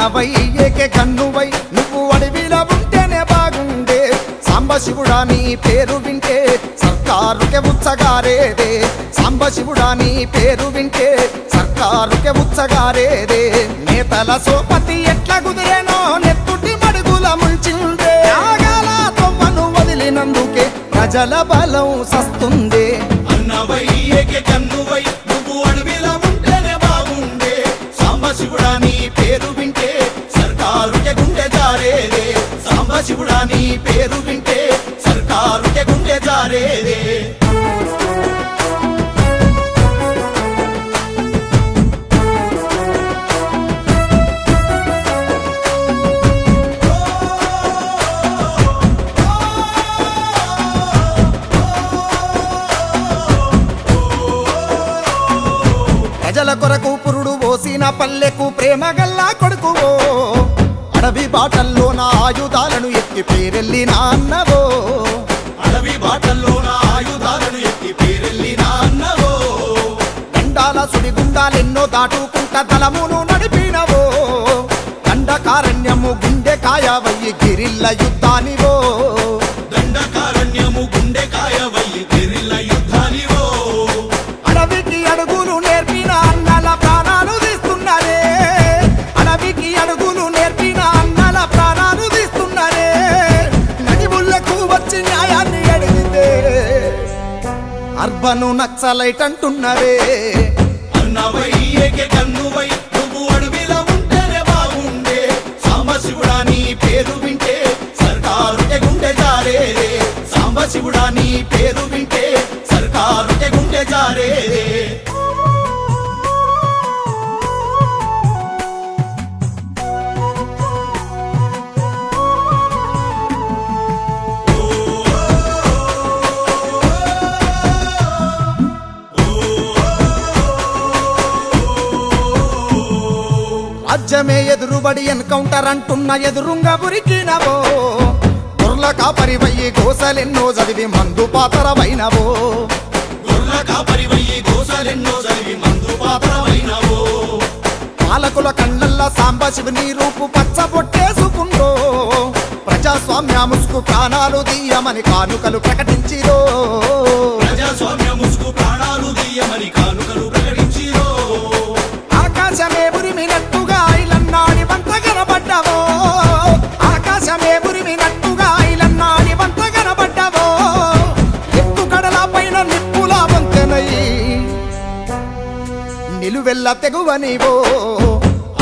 అన్నవై AK కన్నువై నువ్వు అడవిలో ఉంటేనే బాగుండే సాంబశివుడా నీ పేరు వింటే సర్కారుకే ఉచ్చగారేదే సాంబశివుడా నీ పేరు వింటే సర్కారుకే ఉచ్చగారేదే నేతల సోపతి ఎట్లా కుదిరేనో నెత్తుటి మడుగుల ముంచిందే ఆగాల తొవ్వను వదిలినందుకే ప్రజల బలం సస్తుంది అన్నవై ఏకే కన్నువై నువ్వు అడవిలో ఉంటేనే బాగుండే సాంబశివుడా నీ పేరు వింటే సర్కారుకే గుండె జారేదే సాంబశివుడా నీ పేరు వింటే సర్కారుకే గుండె జారేదే ప్రజల కొరకు పురుడు పోసిన పల్లెకు ప్రేమ గల్లా కొడుకువో అడవి బాటల్లో నా ఆయుధాలను ఎత్తి పేరెళ్ళిన అన్నవో అడవి బాటల్లో నా ఆయుధాలను ఎత్తి పేరెళ్ళిన అన్నవో దండాల సుడిగుండాలెన్నో దాటుకుంట దళమును నడిపినవో దండకారణ్యము గుండె కాయవయ్యి గిరిల్ల యుద్ధానివో దండకారణ్యము గుండె కాయవయ్యి గిరిల్ల యుద్ధానివో అడవికి అడుగులు నేర్పిన అన్నల ప్రాణాలు తీస్తున్నారే అడవికి అడుగులు నేర్పిన అన్నల ప్రాణాలు తీస్తున్నారే నడిముళ్లకు వచ్చి న్యాయాన్ని అడిగితే అర్బను నక్సలైట్ అంటున్నారే అన్నవై ఏకే కన్నువై నువ్వు అడవిలో ఉంటేనే బాగుండే సాంబశివుడా నీ పేరు వింటే సర్కారుకే గుండె జారేదే సాంబశివుడా నీ పేరు వింటే సర్కారుకే గుండె జారేదే రాజ్యమే ఎదురుబడి ఎన్కౌంటర్ అంటున్న ఎదురుంగా ఉరికినవో గొర్ల కాపరివయ్యి గోసలెన్నో చదివి మందు పాతరవైనవో గొర్ల కాపరివయ్యి గోసలెన్నో చదివి మందు పాత్రమైనవో పాలకుల కళ్ళల్లా సాంబశివుని రూపు పచ్చబొట్టేసుకుందో ప్రజాస్వామ్య ముసుకు ప్రాణాలు దీయమని కానుకలు ప్రకటించిరో ప్రజాస్వామ్య ముసుగు ప్రాణాలు దీయమని కానుకలు ప్రకటించిరో ఆకాశమే ఉరిమినట్టుగా ఐలన్నాడి వంత కనబడ్డావో ఆకాశమే ఉరిమినట్టుగా ఐలన్నాడి వంత కనబడ్డావో ఎత్తు కడల పైన నిప్పుల వంతెనై నిలువెల్ల తెగువనివో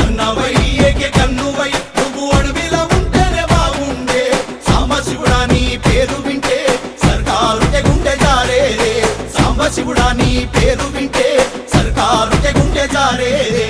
అన్నవై ఏకే కన్నువై నువ్వు అడవిలో ఉంటేనే బాగుండే సాంబశివుడా నీ పేరు వింటే సర్కారుకే గుండె జారేదే సాంబశివుడా నీ పేరు వింటే సర్కారుకే గుండె జారేదే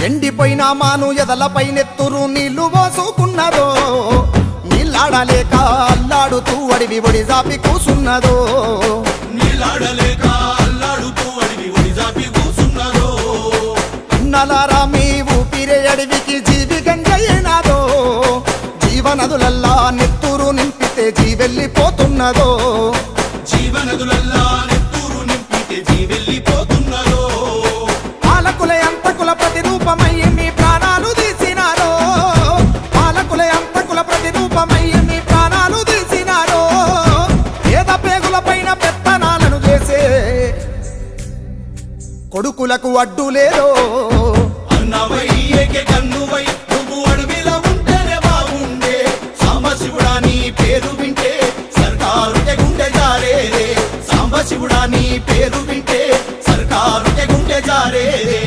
ఎండిపోయిన మాను ఎదలపై నెత్తురు నీళ్లు పోసుకున్నదో నీళ్ళాడలేక అల్లాడుతూ అడివి ఒడి జాపి కూసున్నదో నీలాడలేక అల్లాడుతూ అడివి ఒడిజాపి కూసున్నదో అన్నలారా మీ ఊపిరే అడవికి జీవి గంగయ్యేనాదో జీవనదులల్లా నెత్తురు నింపితే జీవెళ్ళిపోతున్నదో జీవనదులల్లా నెత్తూరు నింపితే జీవెళ్ళిపోతున్నదో పాలకుల అంతకుల ప్రతిరూపమయ్యి మీ ప్రాణాలు తీసినారో పాలకుల అంతకుల ప్రతిరూపమయ్యి మీ ప్రాణాలు తీసినారో పేద పేగుల పైన పెత్తనాలను చేసే కొడుకులకు అడ్డు లేదో అన్నవై ఏకే కన్నువై నువ్వు అడవిలో ఉంటేనే బాగుండే సాంబశివుడా నీ పేరు వింటే సర్కారుకే గుండె జారేదే సాంబశివుడా నీ పేరు వింటే సర్కారుకే గుండె జారేదే